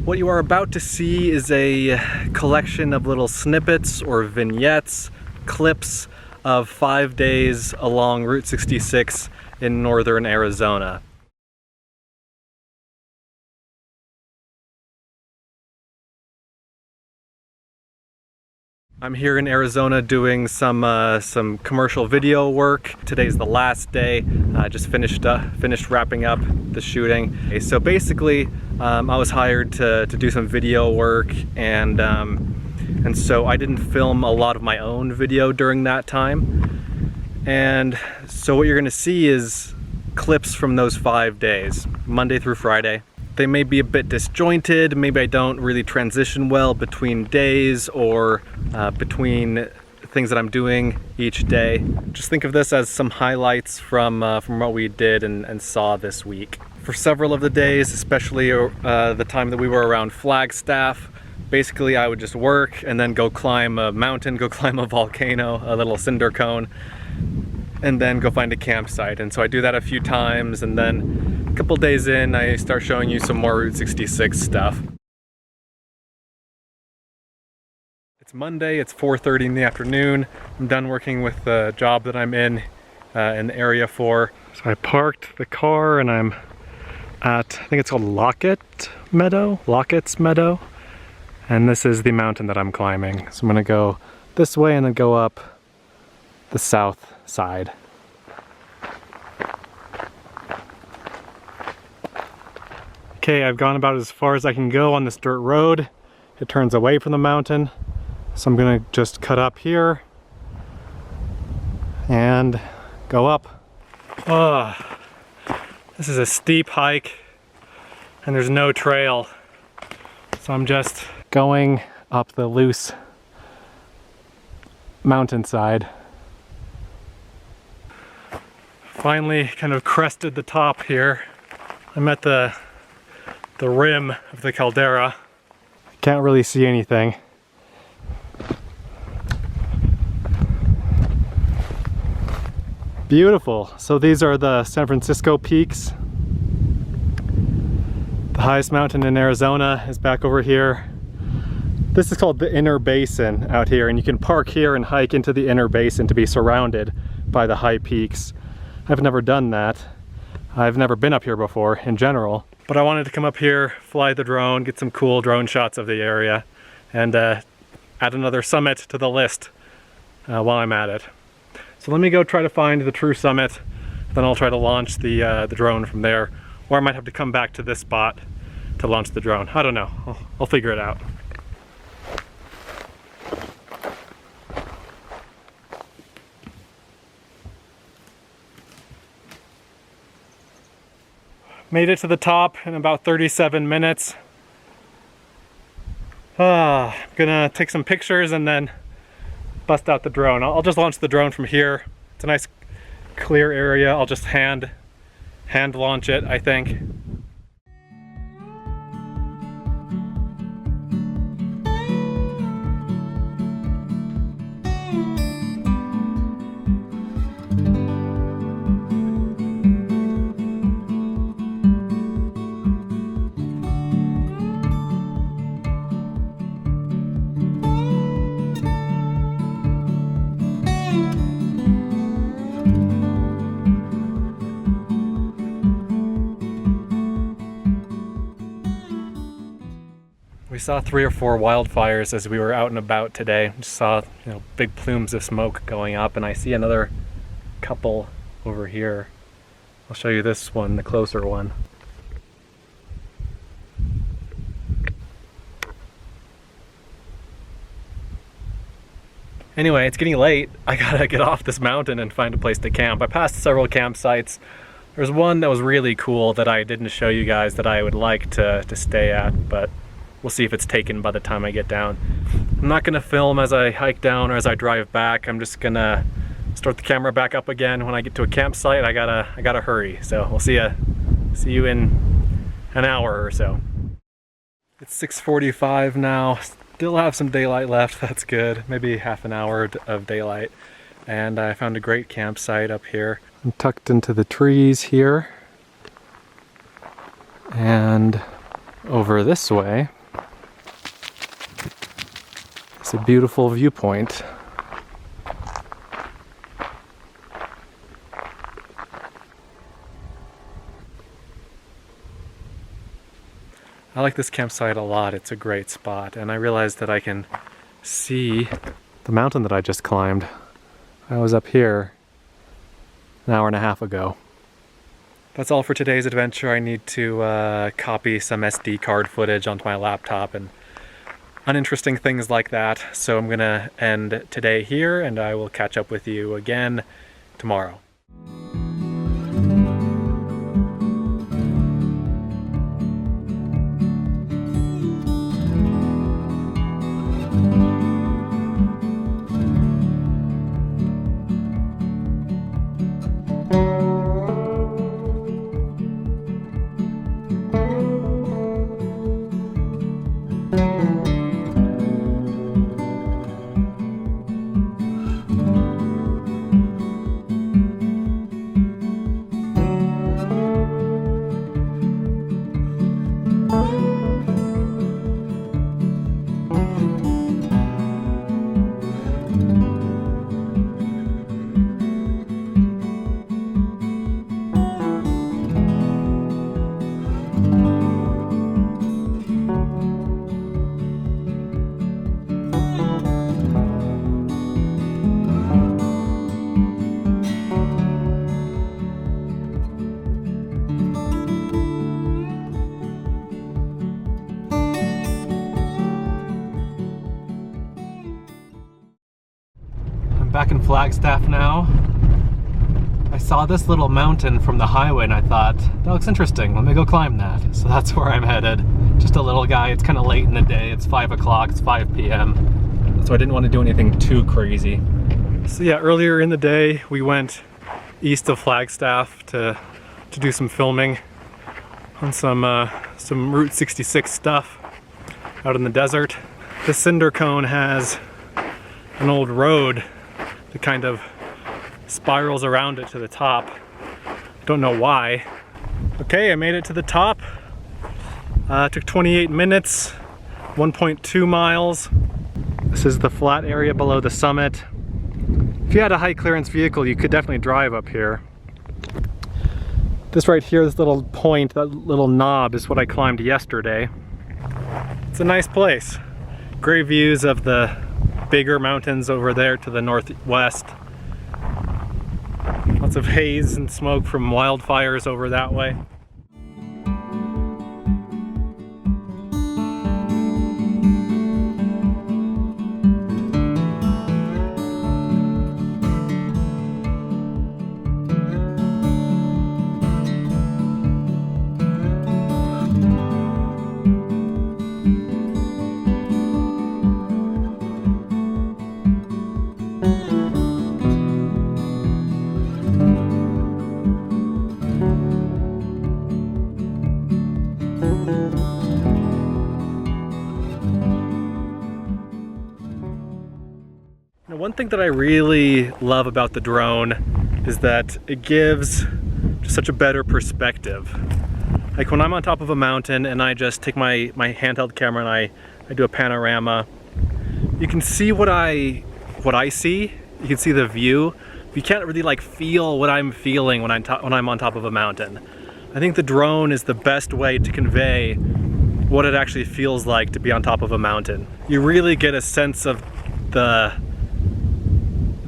What you are about to see is a collection of little snippets or vignettes, clips of 5 days along Route 66 in northern Arizona. I'm here in Arizona doing some commercial video work. Today's the last day. I just finished wrapping up the shooting. Okay, so basically, I was hired to do some video work, and so I didn't film a lot of my own video during that time. And so what you're gonna see is clips from those 5 days, Monday through Friday. They may be a bit disjointed, maybe I don't really transition well between days or between things that I'm doing each day. Just think of this as some highlights from what we did and saw this week. For several of the days, especially the time that we were around Flagstaff, basically I would just work and then go climb a mountain, go climb a volcano, a little cinder cone, and then go find a campsite. And so I do that a few times, and then a couple days in, I start showing you some more Route 66 stuff. It's Monday, it's 4:30 in the afternoon. I'm done working with the job that I'm in the area for. So I parked the car and I'm at, I think it's called Lockett's Meadow. And this is the mountain that I'm climbing. So I'm gonna go this way and then go up the south side. Okay, I've gone about as far as I can go on this dirt road. It turns away from the mountain. So I'm gonna just cut up here and go up. Oh, this is a steep hike and there's no trail. So I'm just going up the loose mountainside. Finally kind of crested the top here. I'm at the rim of the caldera. Can't really see anything. Beautiful. So these are the San Francisco peaks. The highest mountain in Arizona is back over here. This is called the Inner Basin out here, and you can park here and hike into the Inner Basin to be surrounded by the high peaks. I've never done that. I've never been up here before in general, but I wanted to come up here, fly the drone, get some cool drone shots of the area, and add another summit to the list while I'm at it. So let me go try to find the true summit, then I'll try to launch the drone from there, or I might have to come back to this spot to launch the drone. I don't know, I'll figure it out. Made it to the top in about 37 minutes. I'm gonna take some pictures and then bust out the drone. I'll just launch the drone from here. It's a nice clear area. I'll just hand launch it, I think. We saw 3 or 4 wildfires as we were out and about today. Just saw, big plumes of smoke going up, and I see another couple over here. I'll show you this one, the closer one. Anyway, it's getting late. I gotta get off this mountain and find a place to camp. I passed several campsites. There's one that was really cool that I didn't show you guys that I would like to stay at, but we'll see if it's taken by the time I get down. I'm not gonna film as I hike down or as I drive back. I'm just gonna start the camera back up again when I get to a campsite. I gotta hurry. So we'll see you in an hour or so. It's 6:45 now. Still have some daylight left. That's good. Maybe half an hour of daylight. And I found a great campsite up here. I'm tucked into the trees here. And over this way, It's a beautiful viewpoint. I like this campsite a lot. It's a great spot, and I realized that I can see the mountain that I just climbed. I was up here an hour and a half ago. That's all for today's adventure. I need to copy some SD card footage onto my laptop and uninteresting things like that. So I'm gonna end today here, and I will catch up with you again tomorrow. Back in Flagstaff now. I saw this little mountain from the highway and I thought, that looks interesting, let me go climb that. So that's where I'm headed. Just a little guy, it's kind of late in the day, it's 5 o'clock, it's 5 p.m. So I didn't want to do anything too crazy. So yeah, earlier in the day we went east of Flagstaff to do some filming on some Route 66 stuff out in the desert. The cinder cone has an old road that kind of spirals around it to the top. Don't know why. Okay, I made it to the top. Took 28 minutes, 1.2 miles. This is the flat area below the summit. If you had a high clearance vehicle, you could definitely drive up here. This right here, this little point, that little knob is what I climbed yesterday. It's a nice place. Great views of the bigger mountains over there to the northwest. Lots of haze and smoke from wildfires over that way. One thing that I really love about the drone is that it gives just such a better perspective. Like when I'm on top of a mountain and I just take my handheld camera and I do a panorama, you can see what I see. You can see the view. You can't really like feel what I'm feeling when I'm on top of a mountain. I think the drone is the best way to convey what it actually feels like to be on top of a mountain. You really get a sense of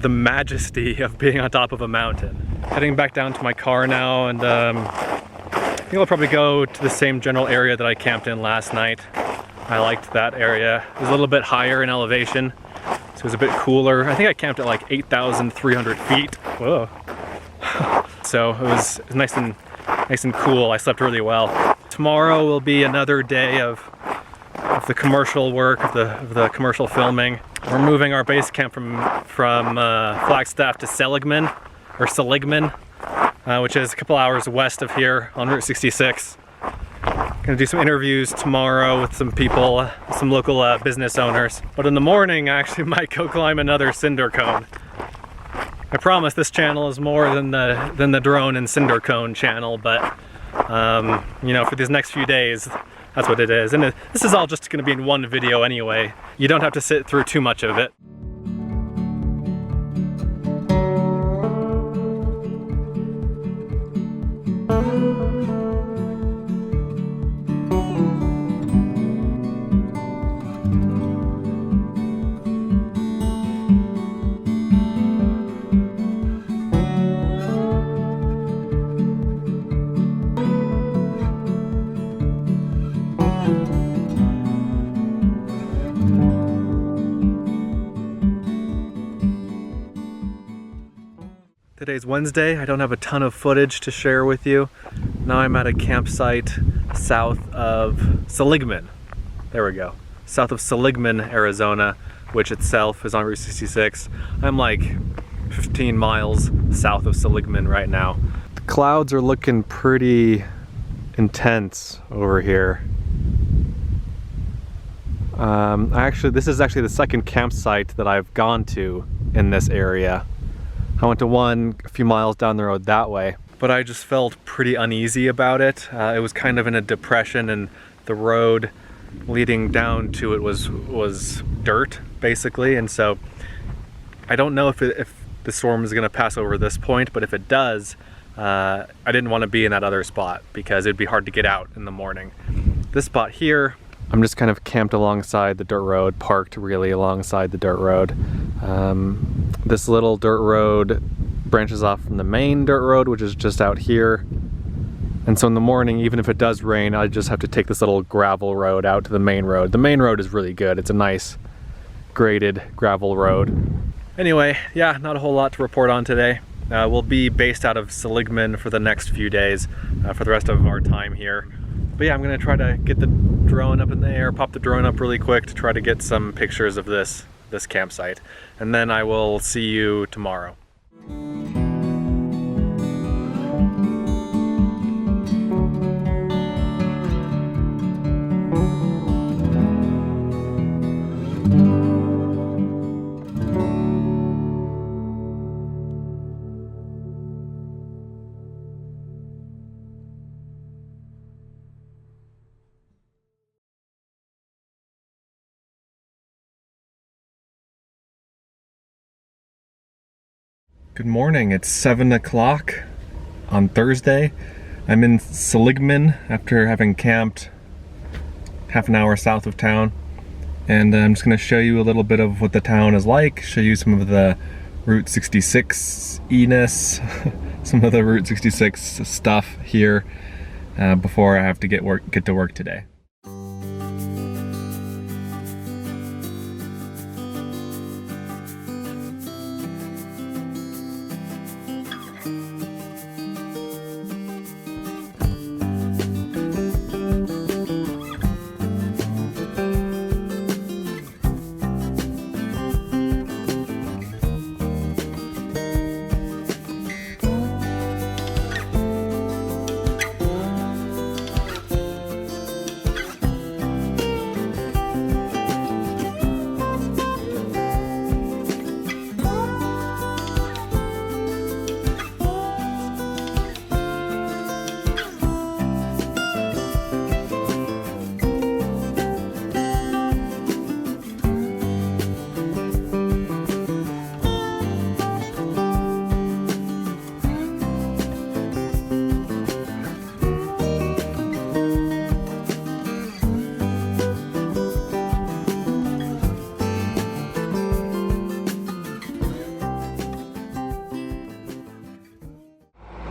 the majesty of being on top of a mountain. Heading back down to my car now, and I think I'll probably go to the same general area that I camped in last night. I liked that area. It was a little bit higher in elevation, so it was a bit cooler. I think I camped at like 8,300 feet. Whoa. So it was nice and cool. I slept really well. Tomorrow will be another day of the commercial work, of the commercial filming. We're moving our base camp from Flagstaff to Seligman, which is a couple hours west of here on Route 66. Gonna do some interviews tomorrow with some people, some local business owners. But in the morning, I actually might go climb another cinder cone. I promise this channel is more than the drone and cinder cone channel, but you know, for these next few days, That's what it is. And this is all just gonna be in one video anyway. You don't have to sit through too much of it. Today's Wednesday. I don't have a ton of footage to share with you. Now I'm at a campsite south of Seligman. There we go. South of Seligman, Arizona, which itself is on Route 66. I'm like 15 miles south of Seligman right now. The clouds are looking pretty intense over here. This is actually the second campsite that I've gone to in this area. I went to one a few miles down the road that way, but I just felt pretty uneasy about it. It was kind of in a depression, and the road leading down to it was dirt, basically. And so I don't know if the storm is going to pass over this point, but if it does, I didn't want to be in that other spot because it'd be hard to get out in the morning. This spot here, I'm just kind of camped alongside the dirt road, parked really alongside the dirt road. This little dirt road branches off from the main dirt road, which is just out here. And so in the morning, even if it does rain, I just have to take this little gravel road out to the main road. The main road is really good. It's a nice graded gravel road. Anyway, yeah, not a whole lot to report on today. We'll be based out of Seligman for the next few days, for the rest of our time here. But yeah, I'm gonna try to get the drone up in the air, pop the drone up really quick to try to get some pictures of this campsite. And then I will see you tomorrow. Good morning, it's 7 o'clock on Thursday. I'm in Seligman after having camped half an hour south of town. And I'm just gonna show you a little bit of what the town is like, show you some of the Route 66-iness, some of the Route 66 stuff here before I have to get to work today.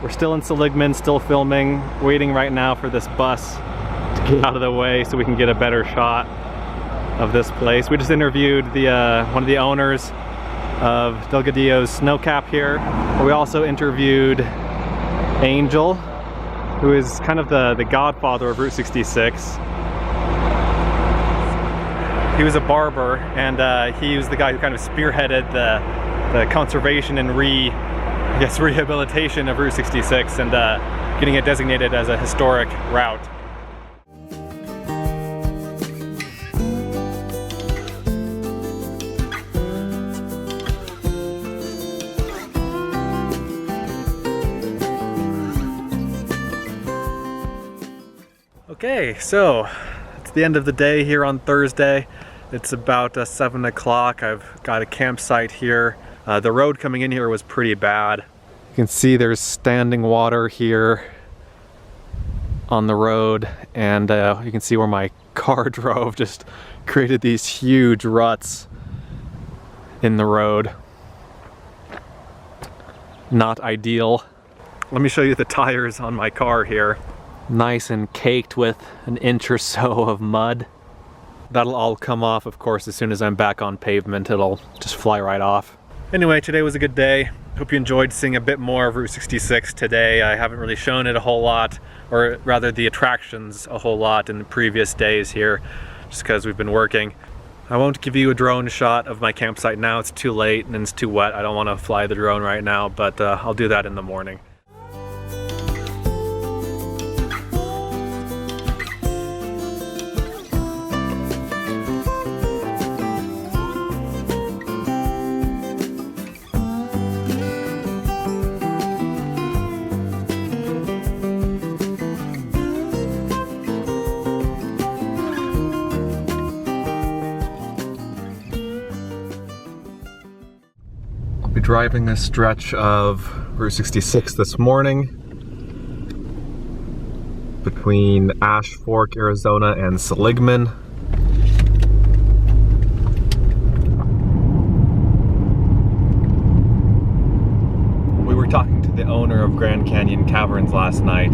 We're still in Seligman, still filming, waiting right now for this bus to get out of the way so we can get a better shot of this place. We just interviewed one of the owners of Delgadillo's snow cap here. We also interviewed Angel, who is kind of the godfather of Route 66. He was a barber, and he was the guy who kind of spearheaded the conservation and rehabilitation of Route 66 and getting it designated as a historic route. Okay, so it's the end of the day here on Thursday. It's about 7 o'clock. I've got a campsite here. The road coming in here was pretty bad. You can see there's standing water here on the road, and you can see where my car drove just created these huge ruts in the road. Not ideal. Let me show you the tires on my car here. Nice and caked with an inch or so of mud. That'll all come off, of course, as soon as I'm back on pavement. It'll just fly right off. Anyway, today was a good day. Hope you enjoyed seeing a bit more of Route 66 today. I haven't really shown it a whole lot, or rather the attractions a whole lot in the previous days here, just because we've been working. I won't give you a drone shot of my campsite now. It's too late and it's too wet. I don't want to fly the drone right now, but I'll do that in the morning. Driving a stretch of Route 66 this morning between Ash Fork, Arizona and Seligman. We were talking to the owner of Grand Canyon Caverns last night.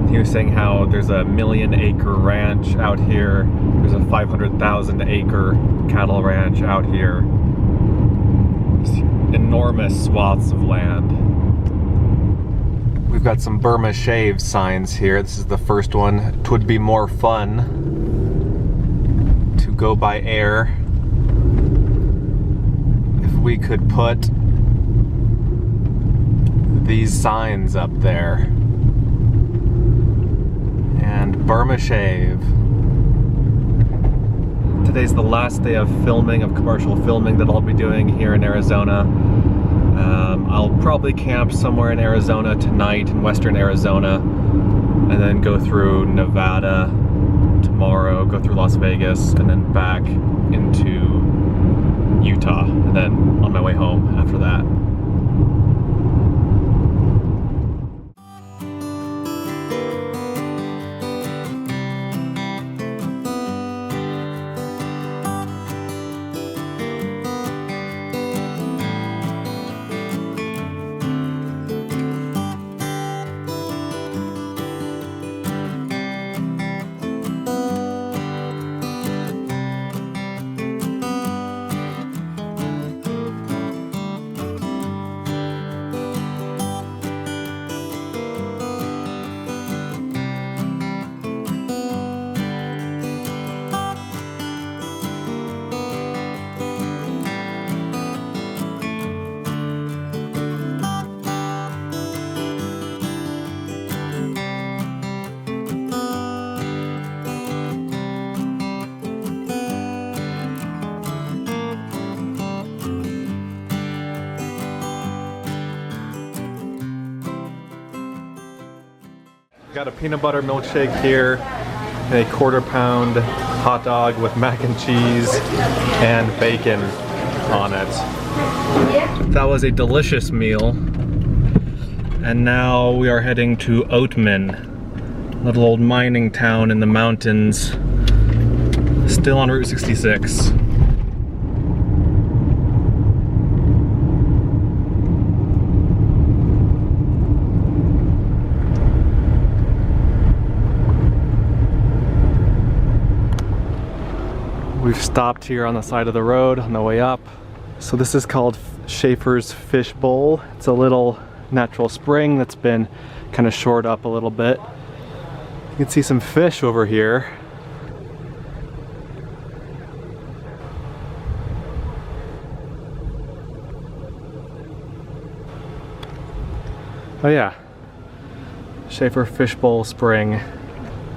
He was saying how there's a 1,000,000-acre ranch out here. There's a 500,000-acre cattle ranch out here. Enormous swaths of land. We've got some Burma Shave signs here. This is the first one. "'Twould be more fun to go by air if we could put these signs up there." And Burma Shave. Today's the last day of filming, of commercial filming that I'll be doing here in Arizona. I'll probably camp somewhere in Arizona tonight, in western Arizona, and then go through Nevada tomorrow, go through Las Vegas, and then back into Utah, and then on my way home after that. Got a peanut butter milkshake here, and a 1/4 pound hot dog with mac and cheese and bacon on it. That was a delicious meal. And now we are heading to Oatman, little old mining town in the mountains, still on Route 66. We've stopped here on the side of the road on the way up. So this is called Schaefer's Fish Bowl. It's a little natural spring that's been kind of shored up a little bit. You can see some fish over here. Oh yeah, Schaefer Fish Bowl Spring.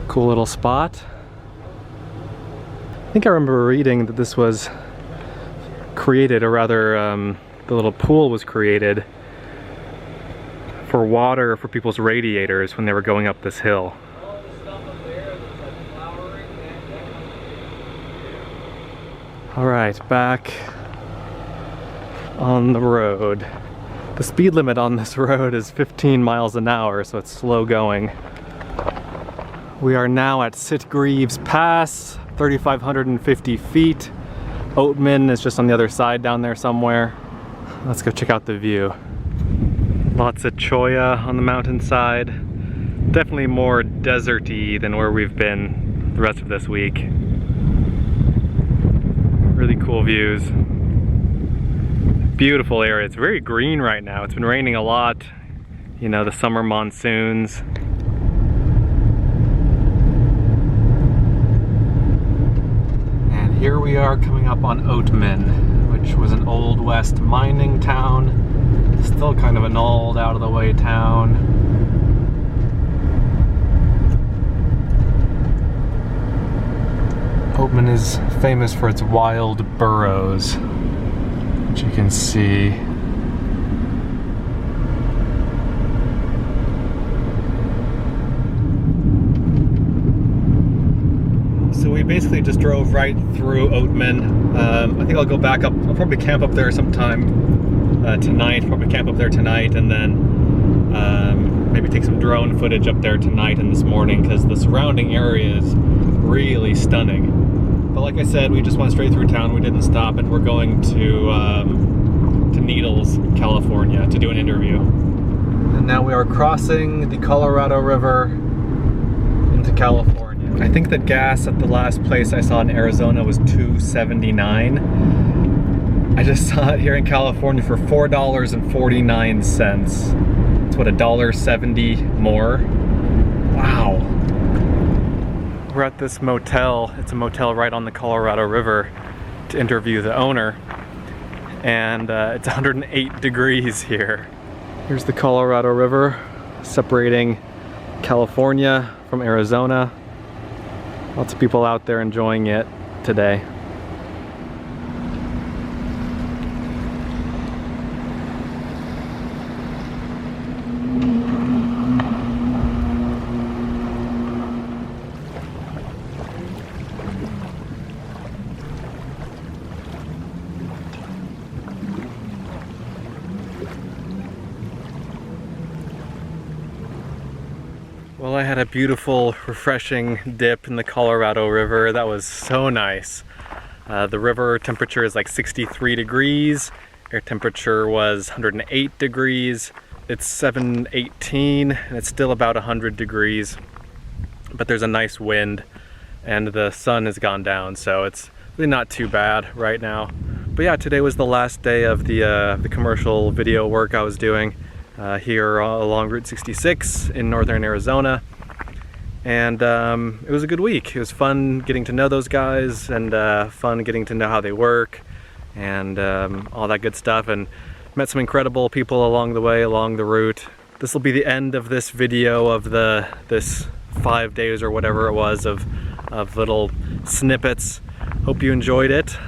Cool little spot. I think I remember reading that this was created, or rather the little pool was created for water for people's radiators when they were going up this hill. All right, back on the road. The speed limit on this road is 15 miles an hour, so it's slow going. We are now at Sitgreaves Pass, 3,550 feet. Oatman is just on the other side down there somewhere. Let's go check out the view. Lots of cholla on the mountainside. Definitely more deserty than where we've been the rest of this week. Really cool views. Beautiful area. It's very green right now. It's been raining a lot. You know, the summer monsoons. And here we are coming up on Oatman, which was an Old West mining town. Still kind of an old, out of the way town. Oatman is famous for its wild burros, which you can see. So we basically just drove right through Oatman. I think I'll go back up. I'll probably camp up there sometime tonight. Probably camp up there tonight, and then maybe take some drone footage up there tonight and this morning, because the surrounding area is really stunning. But like I said, we just went straight through town. We didn't stop, and we're going to Needles, California, to do an interview. And now we are crossing the Colorado River into California. I think that gas at the last place I saw in Arizona was $2.79. I just saw it here in California for $4.49. It's what, $1.70 more? Wow. We're at this motel. It's a motel right on the Colorado River to interview the owner. And it's 108 degrees here. Here's the Colorado River separating California from Arizona. Lots of people out there enjoying it today. Well, I had a beautiful, refreshing dip in the Colorado River. That was so nice. The river temperature is like 63 degrees. Air temperature was 108 degrees. It's 7:18 and it's still about 100 degrees. But there's a nice wind and the sun has gone down, so it's really not too bad right now. But yeah, today was the last day of the commercial video work I was doing. Here along Route 66 in northern Arizona, and it was a good week. It was fun getting to know those guys, and fun getting to know how they work, and all that good stuff, and met some incredible people along the way, along the route. This will be the end of this video of this 5 days or whatever it was of little snippets. Hope you enjoyed it.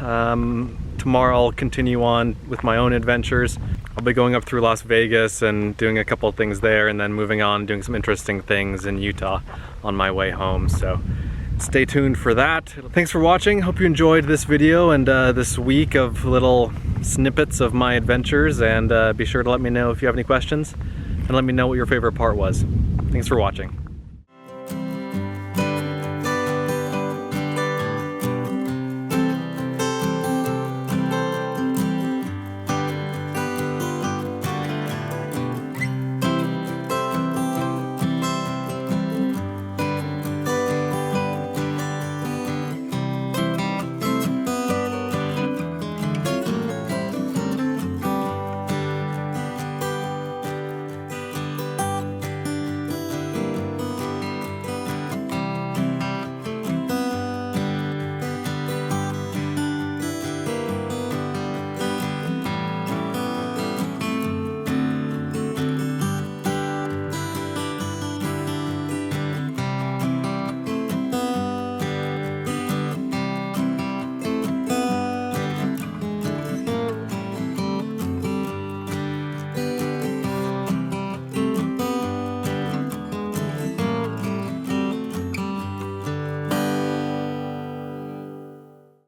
Tomorrow I'll continue on with my own adventures. I'll be going up through Las Vegas and doing a couple of things there, and then moving on, doing some interesting things in Utah on my way home. So stay tuned for that. Thanks for watching. Hope you enjoyed this video and this week of little snippets of my adventures, and be sure to let me know if you have any questions, and let me know what your favorite part was. Thanks for watching.